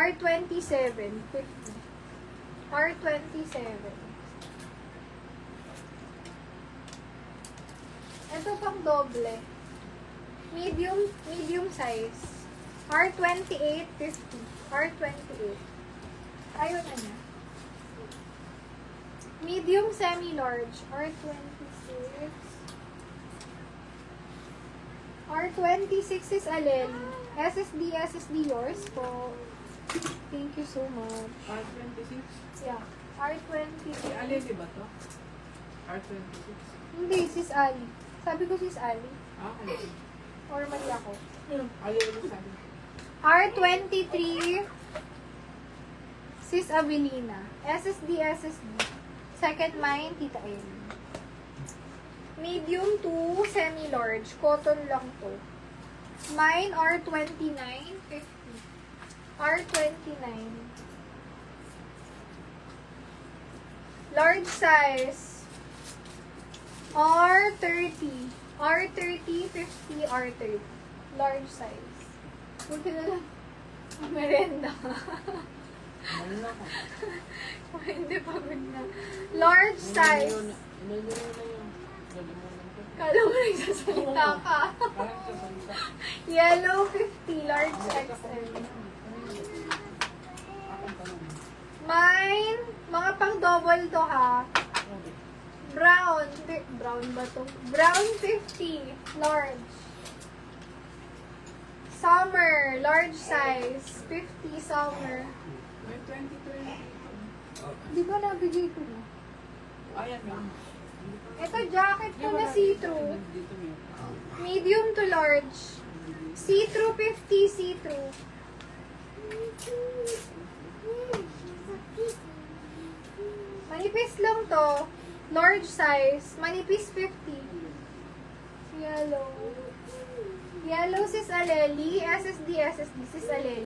R27, 50. R27. Ito pang doble. Medium size. R28, 50. R28. Ayaw na niya. Medium semi-large. R26. R26 is alin. SSD yours po. Thank you so much. R26? Yeah. R26. Si Ali, di ba to? R26? Hindi, sis Ali. Sabi ko sis Ali. Ah, okay. Or mali ako. Ali ulit sabi. R23. Sis Avelina. SSD. Second mine, Tita M. Medium to semi-large. Cotton lang to. Mine R29, 50. R29. Large size. R30. R30, 50, R30. Large size. Buti na lang. Merenda. Ano na ako? Hindi, pagod na. Large size. Nalimunan na yung nalimunan ko. Kala mo nagsasalita ka. Parang sasalita. Yellow 50, large XL. Akong tanong. Mine, mga pang double to ha. Okay. Brown. Brown ba to? Brown 50, large. Summer, large size. 50 summer. May 2020. Di ba nabigay ko na? Ayan lang. Ito jacket ko na see-through. Dito may. Medium to large. See-through 50, see-through. Manipis lang to. Large size. Manipis 50. Yellow. Yellow sis Aleli. SSD sis Aleli.